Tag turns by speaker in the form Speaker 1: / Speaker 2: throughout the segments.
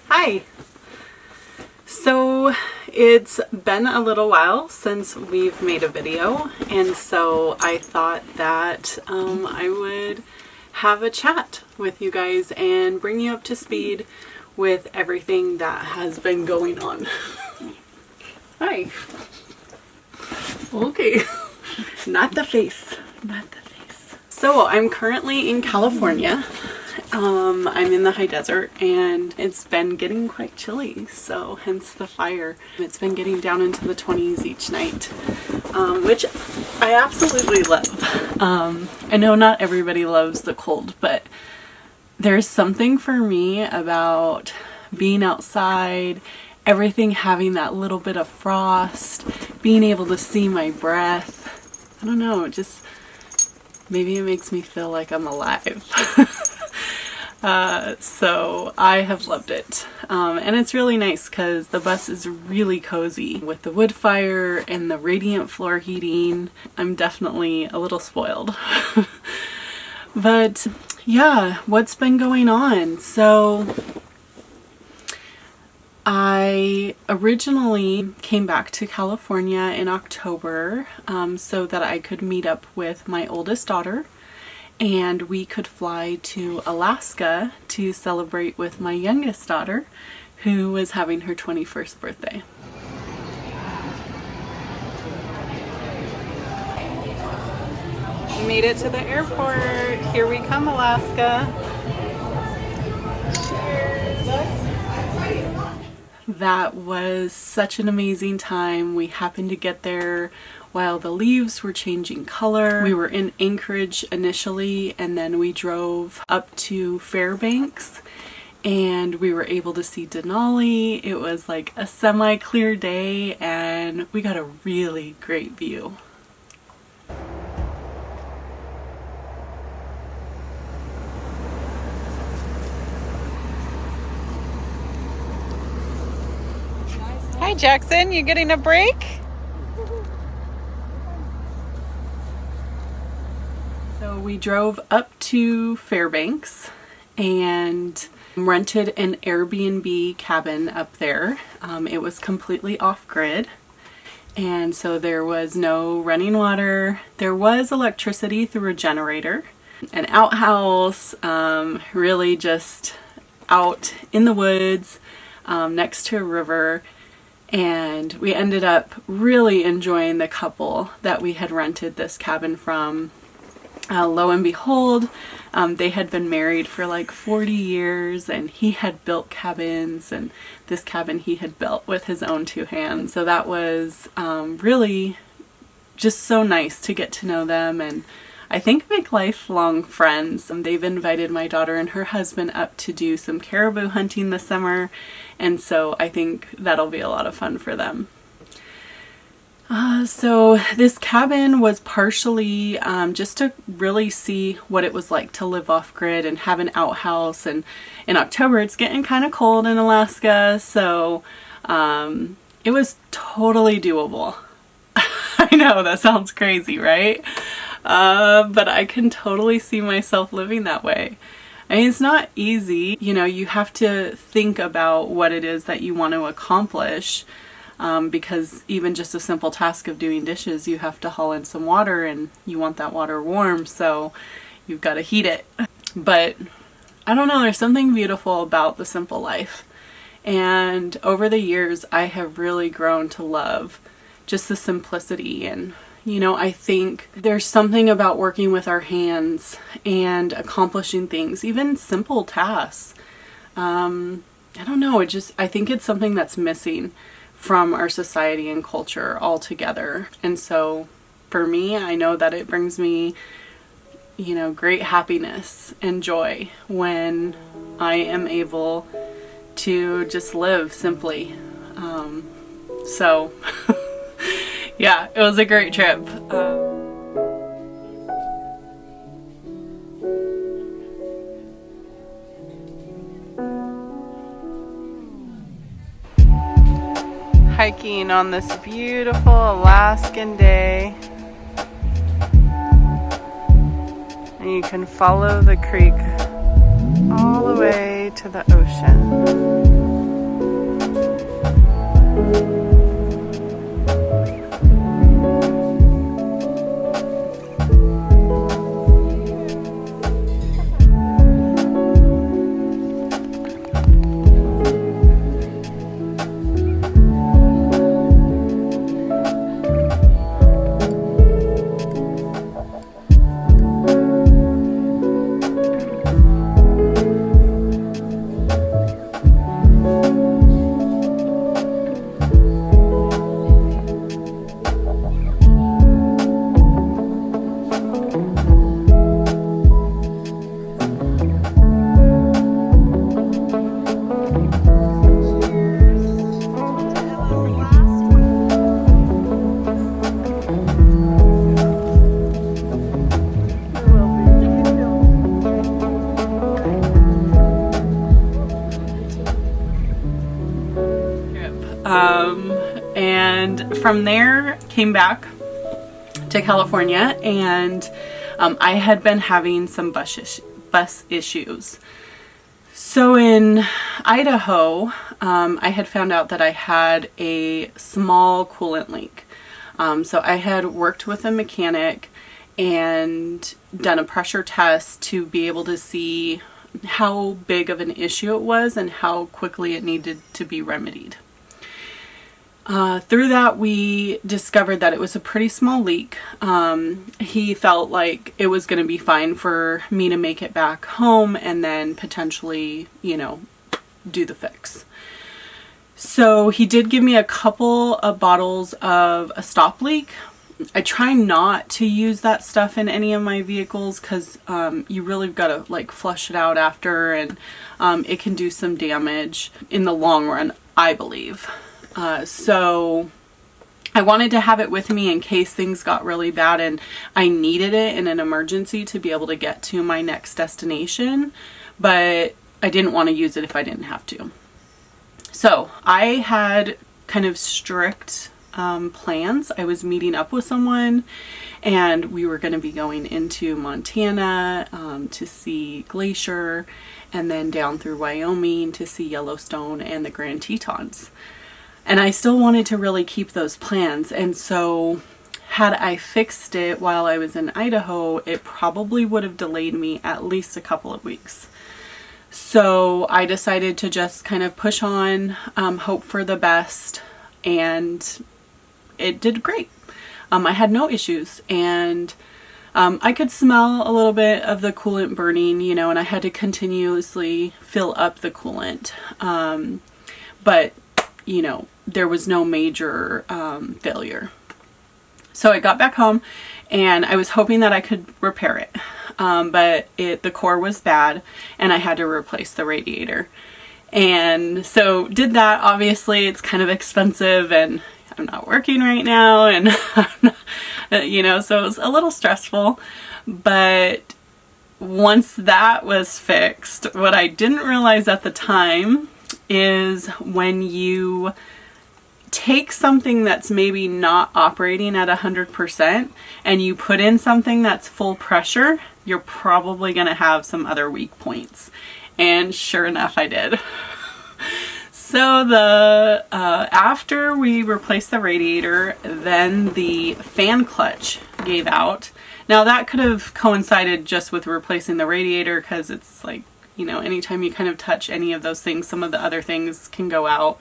Speaker 1: Hi! So it's been a little while since we've made a video, and so I thought that I would have a chat with you guys and bring you up to speed with everything that has been going on. Hi! Okay. Not the face. Not the face. So I'm currently in California. I'm in the high desert and it's been getting quite chilly, so hence the fire. It's been getting down into the 20s each night, which I absolutely love. I know not everybody loves the cold, but there's something for me about being outside, everything having that little bit of frost, being able to see my breath. I don't know, just maybe it makes me feel like I'm alive. So I have loved it. And it's really nice because the bus is really cozy with the wood fire and the radiant floor heating. I'm definitely a little spoiled. But yeah, what's been going on? So I originally came back to California in October so that I could meet up with my oldest daughter and we could fly to Alaska to celebrate with my youngest daughter, who was having her 21st birthday. We made it to the airport. Here we come, Alaska. That was such an amazing time. We happened to get there while the leaves were changing color. We were in Anchorage initially, and then we drove up to Fairbanks and we were able to see Denali. It was like a semi-clear day and we got a really great view. Hi Jackson, you getting a break? So we drove up to Fairbanks and rented an Airbnb cabin up there. It was completely off-grid, and so there was no running water. There was electricity through a generator, an outhouse, really just out in the woods next to a river. And we ended up really enjoying the couple that we had rented this cabin from. Lo and behold, they had been married for like 40 years and he had built cabins, and this cabin he had built with his own two hands. So that was really just so nice to get to know them and I think make lifelong friends. They've invited my daughter and her husband up to do some caribou hunting this summer, and so I think that'll be a lot of fun for them. So this cabin was partially just to really see what it was like to live off-grid and have an outhouse, and in October it's getting kind of cold in Alaska, so it was totally doable. I know, that sounds crazy, right? But I can totally see myself living that way. I mean, it's not easy. You know, you have to think about what it is that you want to accomplish. Because even just a simple task of doing dishes, you have to haul in some water and you want that water warm, so you've got to heat it. But I don't know, there's something beautiful about the simple life. And over the years, I have really grown to love just the simplicity and, You know, I think there's something about working with our hands and accomplishing things, even simple tasks. I don't know, I think it's something that's missing from our society and culture altogether. And so for me, I know that it brings me, you know, great happiness and joy when I am able to just live simply. So yeah, it was a great trip. Hiking on this beautiful Alaskan day. And you can follow the creek all the way to the ocean. And from there came back to California, and I had been having some bus issues. So in Idaho, I had found out that I had a small coolant leak. So I had worked with a mechanic and done a pressure test to be able to see how big of an issue it was and how quickly it needed to be remedied. Through that, we discovered that it was a pretty small leak. He felt like it was going to be fine for me to make it back home and then potentially, you know, do the fix. So he did give me a couple of bottles of a stop leak. I try not to use that stuff in any of my vehicles because you really got to like flush it out after, and it can do some damage in the long run, I believe. So I wanted to have it with me in case things got really bad and I needed it in an emergency to be able to get to my next destination, but I didn't want to use it if I didn't have to. So I had kind of strict plans. I was meeting up with someone and we were going to be going into Montana to see Glacier, and then down through Wyoming to see Yellowstone and the Grand Tetons. And I still wanted to really keep those plans. And so had I fixed it while I was in Idaho, it probably would have delayed me at least a couple of weeks. So I decided to just kind of push on, hope for the best, and it did great. I had no issues, and I could smell a little bit of the coolant burning, you know, and I had to continuously fill up the coolant. But, you know, there was no major failure. So I got back home and I was hoping that I could repair it. But the core was bad and I had to replace the radiator. And so did that. Obviously it's kind of expensive and I'm not working right now, and you know, so it was a little stressful. But once that was fixed, what I didn't realize at the time is when you take something that's maybe not operating at 100% and you put in something that's full pressure, you're probably going to have some other weak points. And sure enough, I did. So after we replaced the radiator, then the fan clutch gave out. Now that could have coincided just with replacing the radiator, because it's like, you know, anytime you kind of touch any of those things, some of the other things can go out.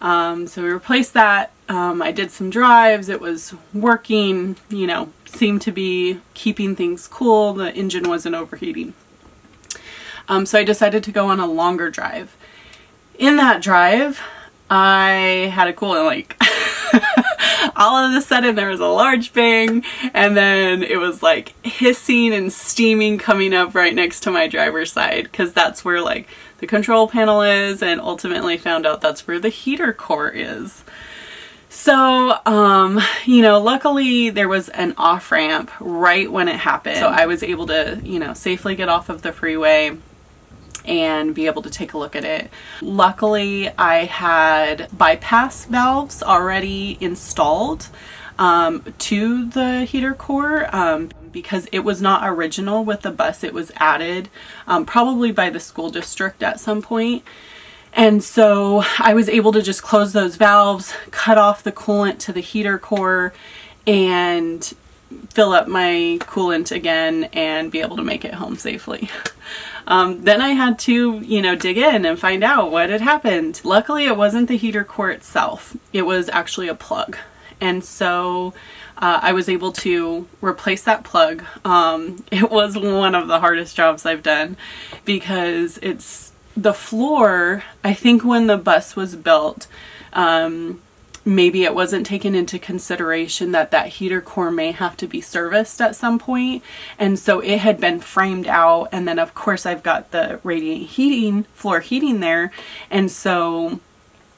Speaker 1: So we replaced that. I did some drives. It was working, you know, seemed to be keeping things cool. The engine wasn't overheating. So I decided to go on a longer drive. In that drive, I had a coolant leak. All of a sudden there was a large bang, and then it was like hissing and steaming coming up right next to my driver's side, because that's where like the control panel is, and ultimately found out that's where the heater core is. So, you know, luckily there was an off ramp right when it happened. So I was able to, you know, safely get off of the freeway and be able to take a look at it. Luckily, I had bypass valves already installed to the heater core, because it was not original with the bus. It was added probably by the school district at some point. And so I was able to just close those valves, cut off the coolant to the heater core, and fill up my coolant again and be able to make it home safely. Then I had to, you know, dig in and find out what had happened. Luckily, it wasn't the heater core itself. It was actually a plug. And so I was able to replace that plug. It was one of the hardest jobs I've done, because it's the floor. I think when the bus was built, maybe it wasn't taken into consideration that that heater core may have to be serviced at some point. And so it had been framed out. And then of course I've got the radiant heating, floor heating there. And so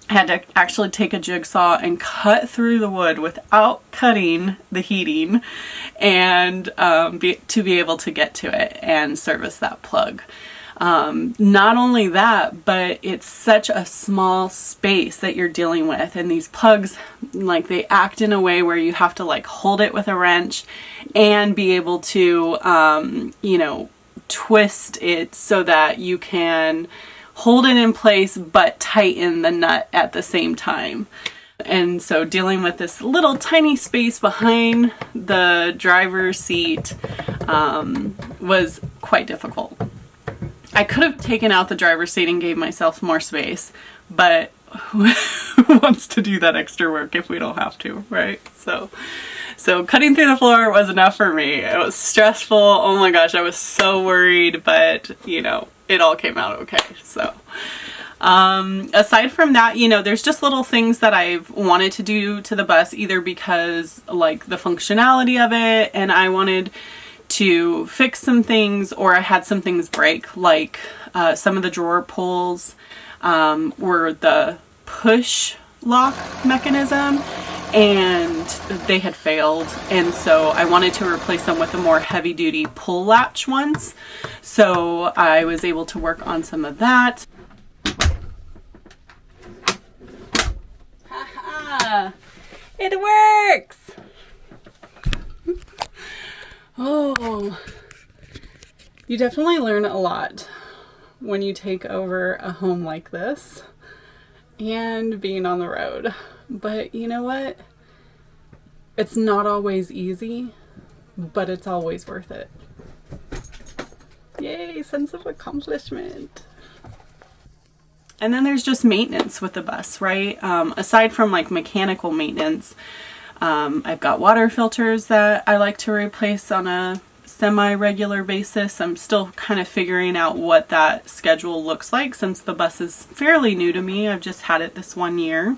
Speaker 1: I had to actually take a jigsaw and cut through the wood without cutting the heating, and to be able to get to it and service that plug. Not only that, but it's such a small space that you're dealing with, and these plugs, like, they act in a way where you have to like hold it with a wrench and be able to, you know, twist it so that you can hold it in place but tighten the nut at the same time. And so dealing with this little tiny space behind the driver's seat was quite difficult. I could have taken out the driver's seat and gave myself more space, but who wants to do that extra work if we don't have to, right? So cutting through the floor was enough for me. It was stressful. Oh my gosh, I was so worried, but you know, it all came out okay. So aside from that, you know, there's just little things that I've wanted to do to the bus, either because like the functionality of it and I wanted to fix some things, or I had some things break, like some of the drawer pulls were the push lock mechanism and they had failed, and so I wanted to replace them with the more heavy duty pull latch ones. So I was able to work on some of that. Haha! It works! Oh, you definitely learn a lot when you take over a home like this and being on the road. But you know what? It's not always easy, but it's always worth it. Yay, sense of accomplishment. And then there's just maintenance with the bus, right? Aside from like mechanical maintenance, I've got water filters that I like to replace on a semi-regular basis. I'm still kind of figuring out what that schedule looks like since the bus is fairly new to me. I've just had it this 1 year.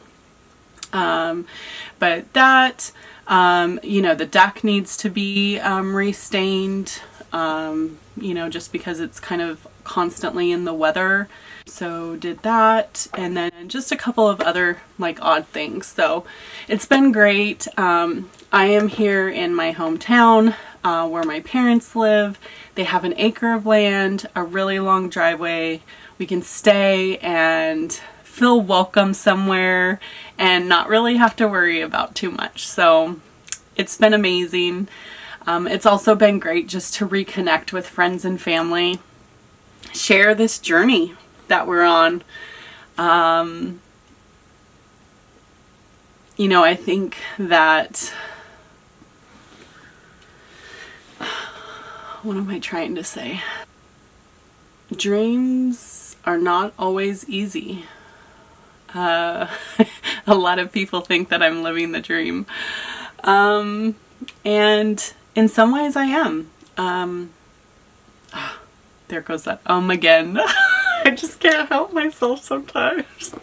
Speaker 1: But that, you know, the deck needs to be restained, you know, just because it's kind of constantly in the weather. So did that, and then just a couple of other like odd things. So it's been great. I am here in my hometown where my parents live. They have an acre of land, a really long driveway. We can stay and feel welcome somewhere and not really have to worry about too much. So it's been amazing. It's also been great just to reconnect with friends and family, share this journey that we're on. You know, I think that, what am I trying to say? Dreams are not always easy. A lot of people think that I'm living the dream. And in some ways I am. There goes that again. I just can't help myself sometimes.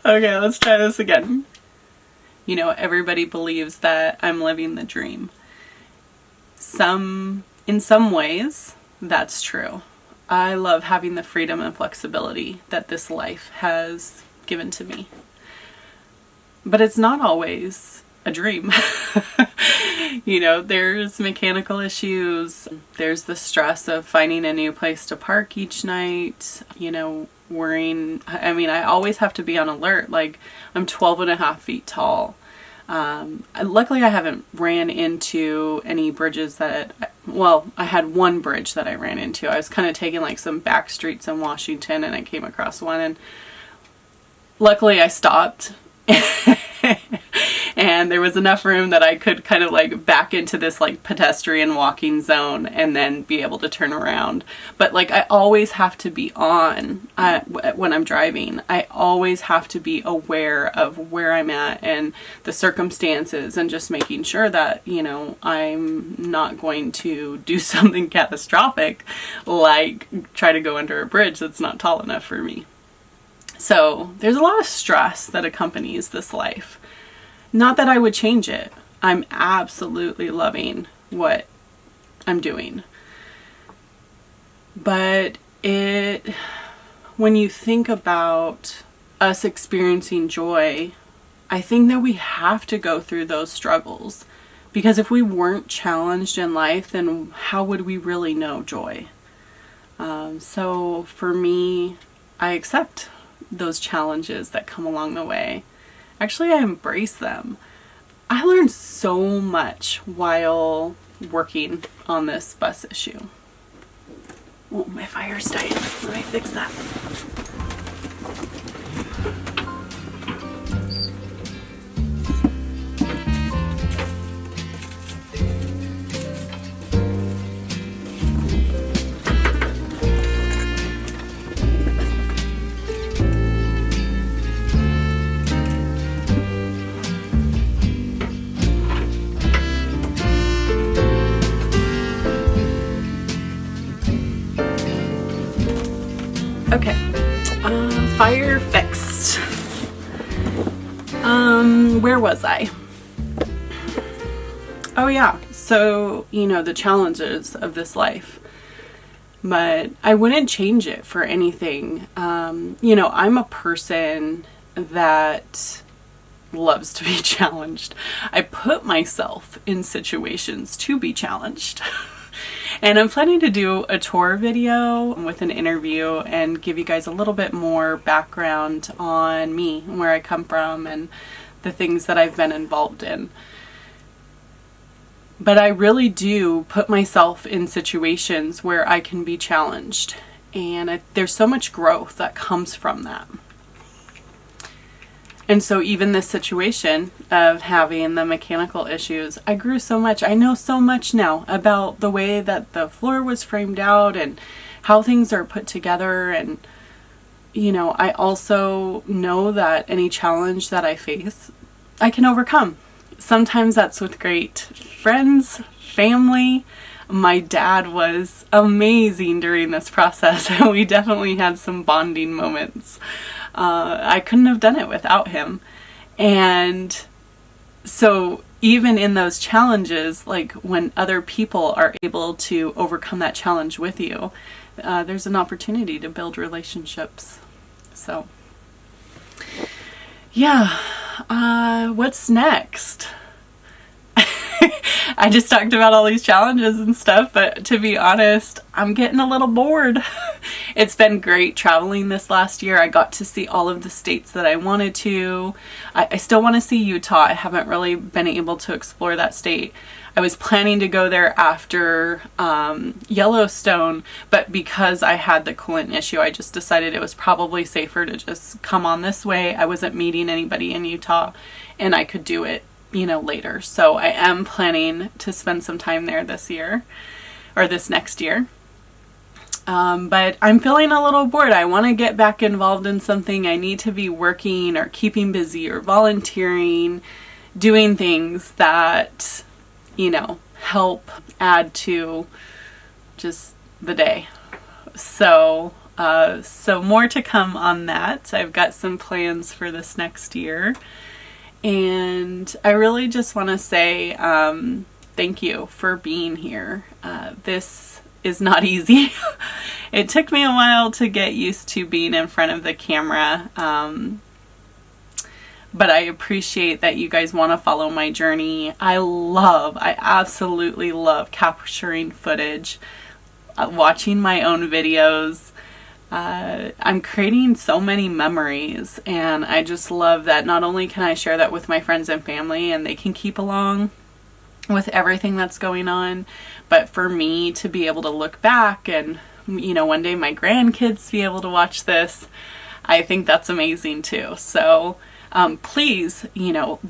Speaker 1: Okay, let's try this again. You know, everybody believes that I'm living the dream. In some ways, that's true. I love having the freedom and flexibility that this life has given to me. But it's not always a dream. You know, there's mechanical issues. There's the stress of finding a new place to park each night, you know, worrying. I mean, I always have to be on alert. Like, I'm 12.5 feet tall. Luckily I haven't ran into any bridges I had one bridge that I ran into. I was kind of taking like some back streets in Washington and I came across one, and luckily I stopped and there was enough room that I could kind of like back into this like pedestrian walking zone and then be able to turn around. But like, I always have to be on when I'm driving. I always have to be aware of where I'm at and the circumstances, and just making sure that, you know, I'm not going to do something catastrophic, like try to go under a bridge that's not tall enough for me. So there's a lot of stress that accompanies this life. Not that I would change it. I'm absolutely loving what I'm doing. But when you think about us experiencing joy, I think that we have to go through those struggles. Because if we weren't challenged in life, then how would we really know joy? So for me, I accept those challenges that come along the way. Actually, I embrace them. I learned so much while working on this bus issue. Oh, my fire's dying. Let me fix that. Okay, fire fixed. Where was I? Oh yeah, so, you know, the challenges of this life. But I wouldn't change it for anything. You know, I'm a person that loves to be challenged. I put myself in situations to be challenged. And I'm planning to do a tour video with an interview and give you guys a little bit more background on me and where I come from and the things that I've been involved in. But I really do put myself in situations where I can be challenged, and there's so much growth that comes from that. And so even this situation of having the mechanical issues, I grew so much. I know so much now about the way that the floor was framed out and how things are put together. And, you know, I also know that any challenge that I face, I can overcome. Sometimes that's with great friends, family. My dad was amazing during this process, and we definitely had some bonding moments. I couldn't have done it without him. And so even in those challenges, like when other people are able to overcome that challenge with you, there's an opportunity to build relationships. So yeah, what's next? I just talked about all these challenges and stuff, but to be honest, I'm getting a little bored. It's been great traveling this last year. I got to see all of the states that I wanted to. I still want to see Utah. I haven't really been able to explore that state. I was planning to go there after Yellowstone, but because I had the coolant issue, I just decided it was probably safer to just come on this way. I wasn't meeting anybody in Utah, and I could do it, you know, later. So I am planning to spend some time there this year, or this next year. But I'm feeling a little bored. I want to get back involved in something. I need to be working or keeping busy or volunteering, doing things that, you know, help add to just the day. So more to come on that. I've got some plans for this next year. And I really just want to say thank you for being here. This is not easy. It took me a while to get used to being in front of the camera. But I appreciate that you guys want to follow my journey. I absolutely love capturing footage, watching my own videos. I'm creating so many memories, and I just love that not only can I share that with my friends and family and they can keep along with everything that's going on, but for me to be able to look back and, you know, one day my grandkids be able to watch this, I think that's amazing too. So please, you know,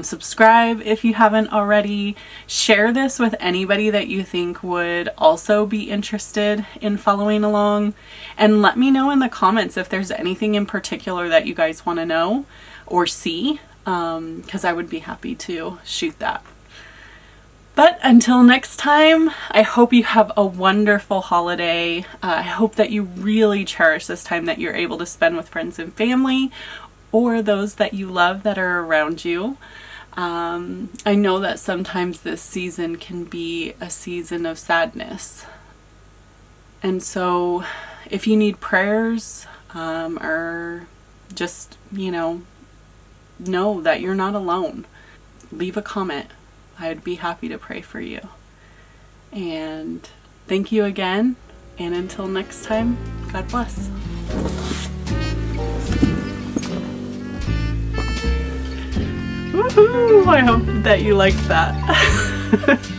Speaker 1: subscribe if you haven't already. Share this with anybody that you think would also be interested in following along. And let me know in the comments if there's anything in particular that you guys want to know or see, because I would be happy to shoot that. But until next time, I hope you have a wonderful holiday. I hope that you really cherish this time that you're able to spend with friends and family, or those that you love that are around you. I know that sometimes this season can be a season of sadness. And so if you need prayers, or just, you know that you're not alone, leave a comment. I'd be happy to pray for you. And thank you again. And until next time, God bless. Woohoo! I hope that you liked that.